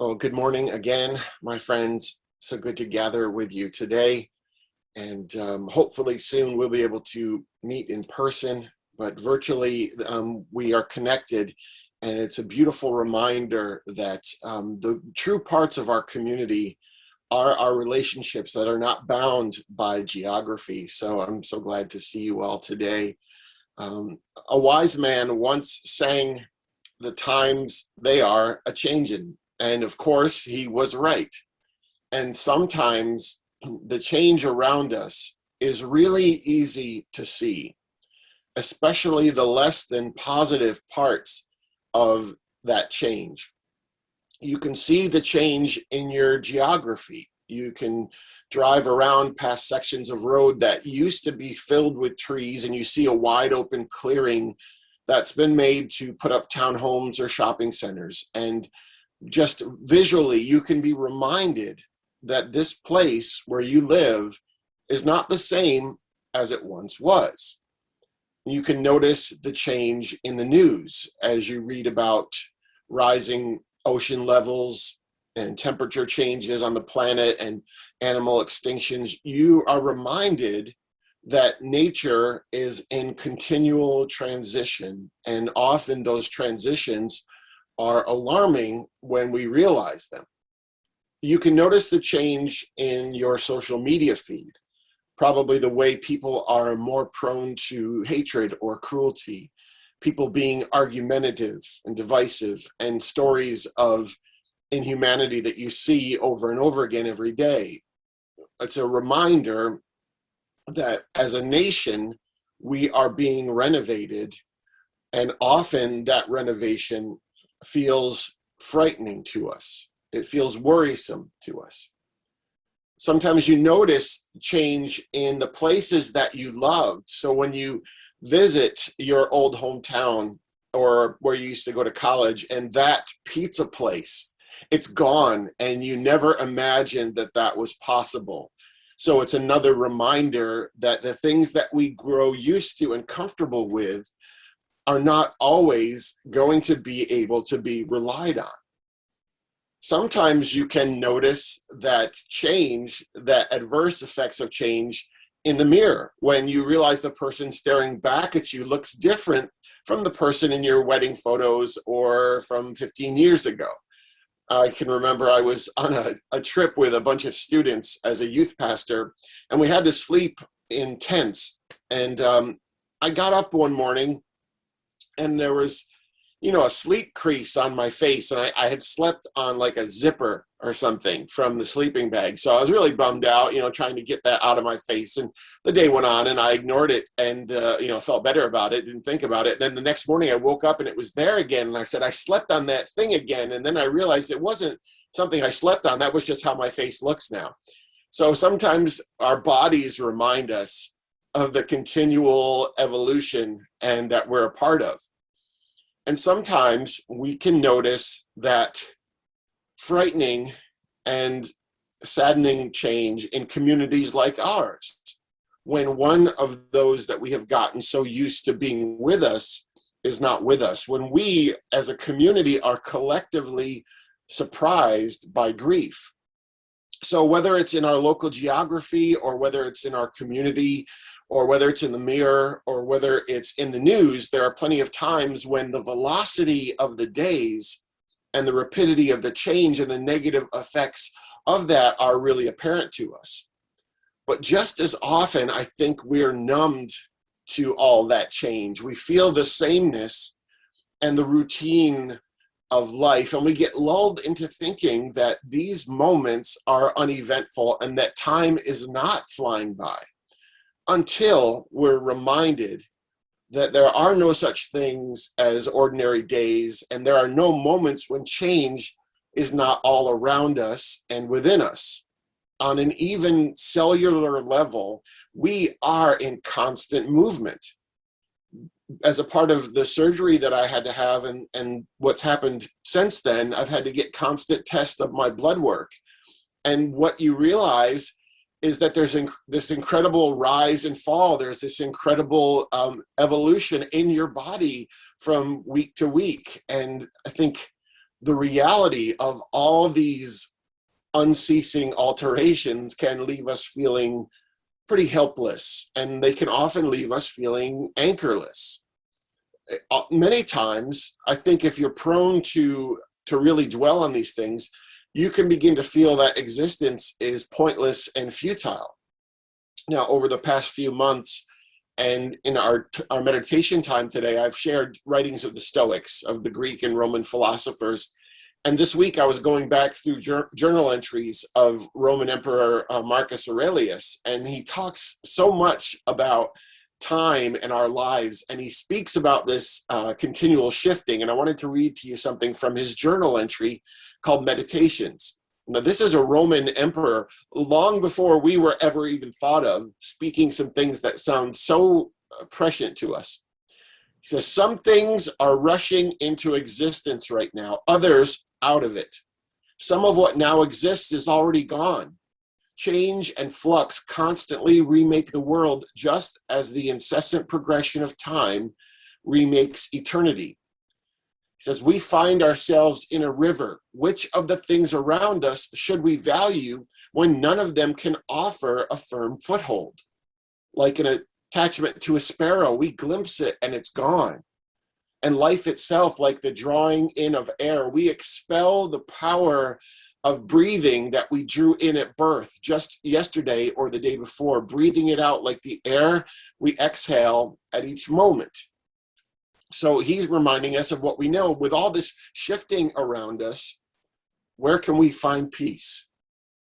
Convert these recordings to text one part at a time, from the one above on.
Well, good morning again, my friends. So good to gather with you today. And hopefully soon we'll be able to meet in person, but virtually we are connected. And it's a beautiful reminder that the true parts of our community are our relationships that are not bound by geography. So I'm so glad to see you all today. A wise man once sang, "The times they are a changin'." And of course, he was right. And sometimes the change around us is really easy to see, especially the less than positive parts of that change. You can see the change in your geography. You can drive around past sections of road that used to be filled with trees, and you see a wide open clearing that's been made to put up townhomes or shopping centers. And just visually, you can be reminded that this place where you live is not the same as it once was. You can notice the change in the news as you read about rising ocean levels and temperature changes on the planet and animal extinctions. You are reminded that nature is in continual transition, and often those transitions are alarming when we realize them. You can notice the change in your social media feed, probably the way people are more prone to hatred or cruelty, people being argumentative and divisive, and stories of inhumanity that you see over and over again every day. It's a reminder that as a nation, we are being renovated, and often that renovation feels frightening to us. It feels worrisome to us. Sometimes you notice change in the places that you loved. So when you visit your old hometown or where you used to go to college, and that pizza place, it's gone, and you never imagined that that was possible. So it's another reminder that the things that we grow used to and comfortable with are not always going to be able to be relied on. Sometimes you can notice that change, that adverse effects of change in the mirror when you realize the person staring back at you looks different from the person in your wedding photos or from 15 years ago. I can remember I was on a trip with a bunch of students as a youth pastor, and we had to sleep in tents. And I got up one morning, and there was, a sleep crease on my face, and I had slept on like a zipper or something from the sleeping bag. So I was really bummed out, trying to get that out of my face. And the day went on, and I ignored it, and felt better about it, didn't think about it. And then the next morning I woke up and it was there again, and I said, I slept on that thing again. And then I realized it wasn't something I slept on. That was just how my face looks now. So sometimes our bodies remind us of the continual evolution and that we're a part of. And sometimes we can notice that frightening and saddening change in communities like ours, when one of those that we have gotten so used to being with us is not with us, when we as a community are collectively surprised by grief. So whether it's in our local geography, or whether it's in our community, or whether it's in the mirror, or whether it's in the news, there are plenty of times when the velocity of the days and the rapidity of the change and the negative effects of that are really apparent to us. But just as often, I think we're numbed to all that change. We feel the sameness and the routine of life, and we get lulled into thinking that these moments are uneventful and that time is not flying by, until we're reminded that there are no such things as ordinary days, and there are no moments when change is not all around us and within us. On an even cellular level, we are in constant movement. As a part of the surgery that I had to have, and what's happened since then, I've had to get constant tests of my blood work. And what you realize is that there's this incredible rise and fall. There's this incredible evolution in your body from week to week. And I think the reality of all these unceasing alterations can leave us feeling pretty helpless, and they can often leave us feeling anchorless. Many times, I think if you're prone to really dwell on these things, you can begin to feel that existence is pointless and futile. Now, over the past few months, and in our meditation time today, I've shared writings of the Stoics, of the Greek and Roman philosophers. And this week I was going back through journal entries of Roman Emperor Marcus Aurelius, and he talks so much about time in our lives, and he speaks about this continual shifting. And I wanted to read to you something from his journal entry called Meditations. Now, this is a Roman emperor long before we were ever even thought of, speaking some things that sound so prescient to us. He says, some things are rushing into existence right now, others out of it. Some of what now exists is already gone. Change and flux constantly remake the world, just as the incessant progression of time remakes eternity. He says, we find ourselves in a river. Which of the things around us should we value when none of them can offer a firm foothold? Like an attachment to a sparrow, we glimpse it and it's gone. And life itself, like the drawing in of air, we expel the power of breathing that we drew in at birth just yesterday or the day before, breathing it out like the air we exhale at each moment. So he's reminding us of what we know. With all this shifting around us, where can we find peace?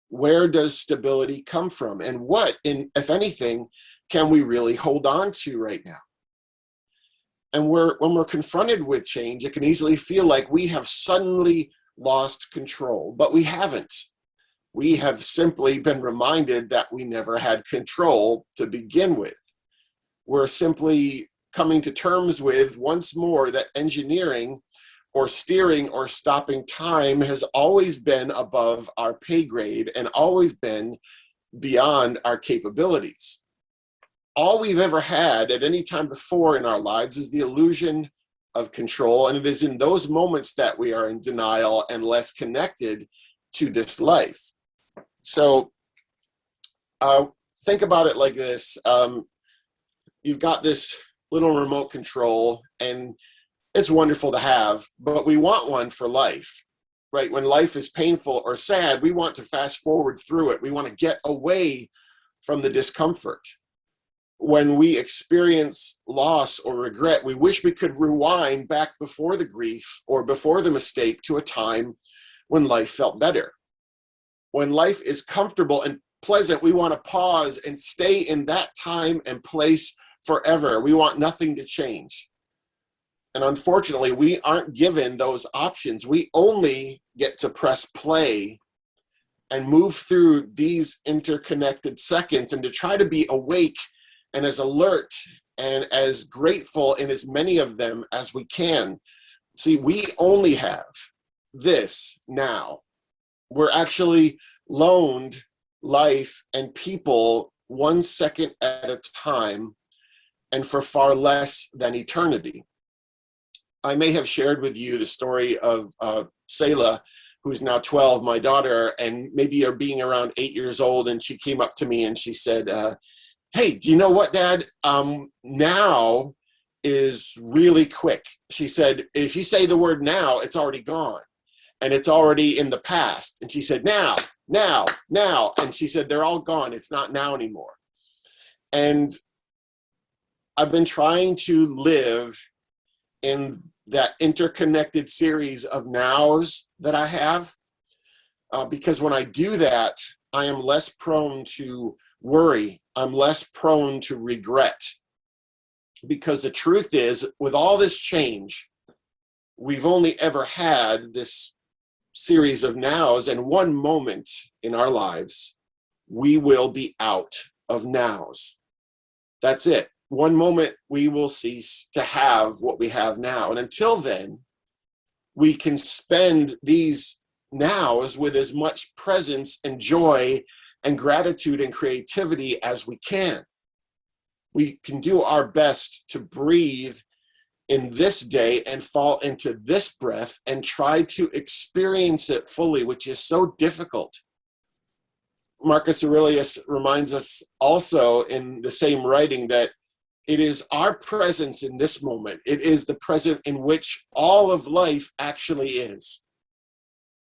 Where does stability come from? And what, if anything, can we really hold on to right now? And when we're confronted with change, it can easily feel like we have suddenly lost control, but we haven't. We have simply been reminded that we never had control to begin with. We're simply coming to terms with once more that engineering or steering or stopping time has always been above our pay grade and always been beyond our capabilities. All we've ever had at any time before in our lives is the illusion of control, and it is in those moments that we are in denial and less connected to this life. So think about it like this. You've got this little remote control, and it's wonderful to have, but we want one for life, right? When life is painful or sad, we want to fast forward through it. We want to get away from the discomfort. When we experience loss or regret, we wish we could rewind back before the grief or before the mistake to a time when life felt better. When life is comfortable and pleasant, we want to pause and stay in that time and place forever. We want nothing to change. And unfortunately, we aren't given those options. We only get to press play and move through these interconnected seconds and to try to be awake and as alert and as grateful in as many of them as we can. See, we only have this now. We're actually loaned life and people 1 second at a time, and for far less than eternity. I may have shared with you the story of Selah, who's now 12, my daughter, and maybe you're being around 8 years old, and she came up to me and she said, hey, do you know what, Dad? Now is really quick. She said, if you say the word now, it's already gone. And it's already in the past. And she said, now. And she said, they're all gone. It's not now anymore. And I've been trying to live in that interconnected series of nows that I have. Because when I do that, I am less prone to worry. I'm less prone to regret. Because the truth is, with all this change, we've only ever had this series of nows, and one moment in our lives, we will be out of nows. That's it. One moment we will cease to have what we have now. And until then, we can spend these nows with as much presence and joy and gratitude and creativity as we can. We can do our best to breathe in this day and fall into this breath and try to experience it fully, which is so difficult. Marcus Aurelius reminds us also in the same writing that it is our presence in this moment. It is the present in which all of life actually is.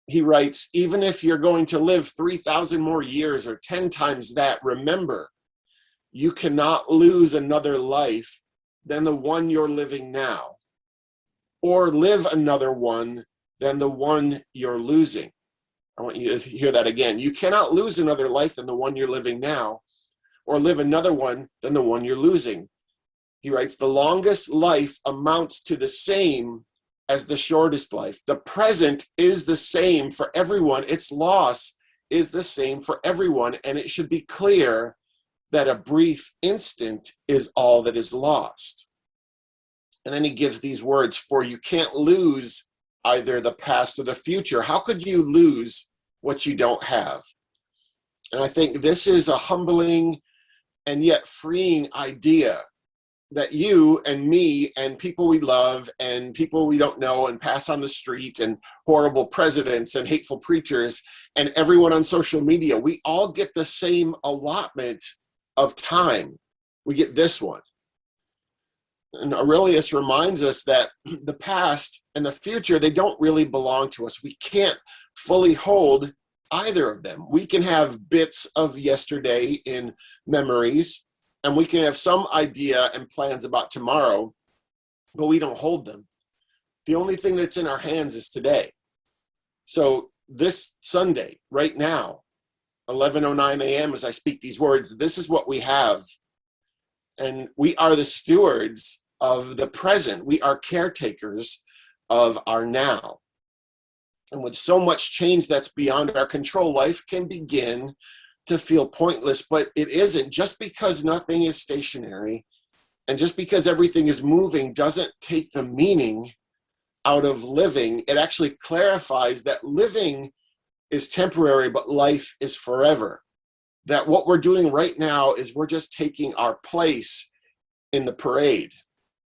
He writes, even if you're going to live 3,000 more years or 10 times that, remember, you cannot lose another life than the one you're living now, or live another one than the one you're losing. I want you to hear that again. You cannot lose another life than the one you're living now, or live another one than the one you're losing. He writes, the longest life amounts to the same as the shortest life. The present is the same for everyone. Its loss is the same for everyone. And it should be clear that a brief instant is all that is lost. And then he gives these words, for you can't lose either the past or the future. How could you lose what you don't have? And I think this is a humbling and yet freeing idea, that you and me and people we love and people we don't know and pass on the street and horrible presidents and hateful preachers and everyone on social media, we all get the same allotment of time. We get this one. And Aurelius reminds us that the past and the future, they don't really belong to us. We can't fully hold either of them. We can have bits of yesterday in memories, and we can have some idea and plans about tomorrow, but we don't hold them. The only thing that's in our hands is today. So this Sunday, right now, 11:09 a.m. as I speak these words, this is what we have. And we are the stewards of the present. We are caretakers of our now. And with so much change that's beyond our control, life can begin to feel pointless, but it isn't. Just because nothing is stationary and just because everything is moving doesn't take the meaning out of living. It actually clarifies that living is temporary, but life is forever. That what we're doing right now is we're just taking our place in the parade.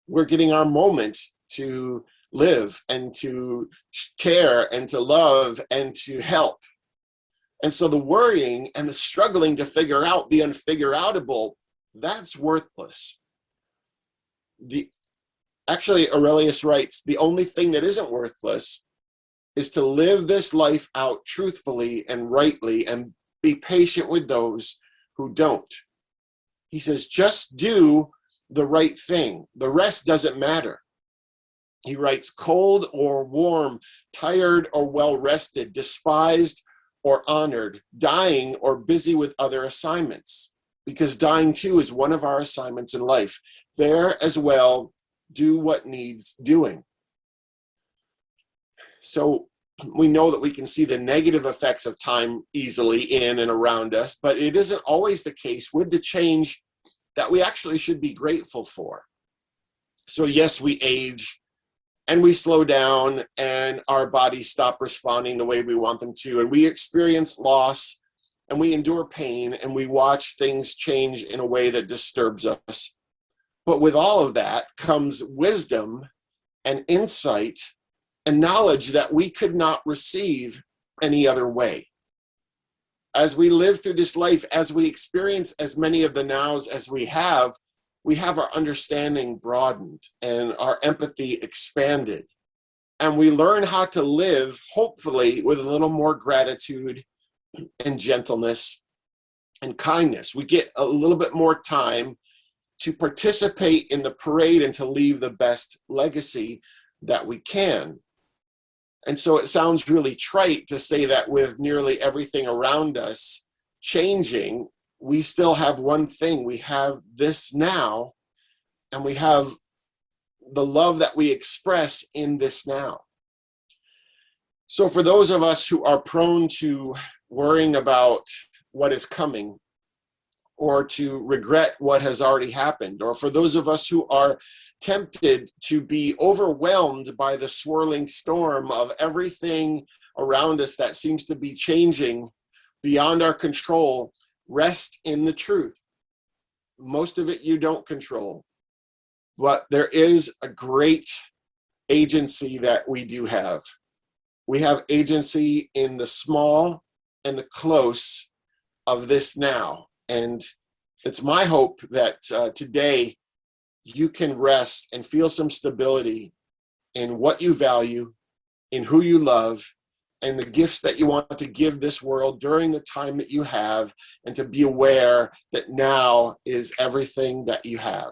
We're getting our moment to live and to care and to love and to help. And so the worrying and the struggling to figure out the unfigureoutable, that's worthless. Actually, Aurelius writes, the only thing that isn't worthless is to live this life out truthfully and rightly and be patient with those who don't. He says, just do the right thing. The rest doesn't matter. He writes, cold or warm, tired or well-rested, despised or honored, dying or busy with other assignments, because dying too is one of our assignments in life. There as well, do what needs doing. So we know that we can see the negative effects of time easily in and around us, but it isn't always the case with the change that we actually should be grateful for. So yes, we age, and we slow down, and our bodies stop responding the way we want them to, and we experience loss, and we endure pain, and we watch things change in a way that disturbs us. But with all of that comes wisdom and insight and knowledge that we could not receive any other way. As we live through this life, as we experience as many of the nows as we have our understanding broadened and our empathy expanded. And we learn how to live, hopefully, with a little more gratitude and gentleness and kindness. We get a little bit more time to participate in the parade and to leave the best legacy that we can. And so it sounds really trite to say that with nearly everything around us changing, we still have one thing. We have this now, and we have the love that we express in this now. So for those of us who are prone to worrying about what is coming, or to regret what has already happened, or for those of us who are tempted to be overwhelmed by the swirling storm of everything around us that seems to be changing beyond our control, rest in the truth. Most of it you don't control. But there is a great agency that we do have. We have agency in the small and the close of this now. And it's my hope that today you can rest and feel some stability in what you value, in who you love, and the gifts that you want to give this world during the time that you have, and to be aware that now is everything that you have.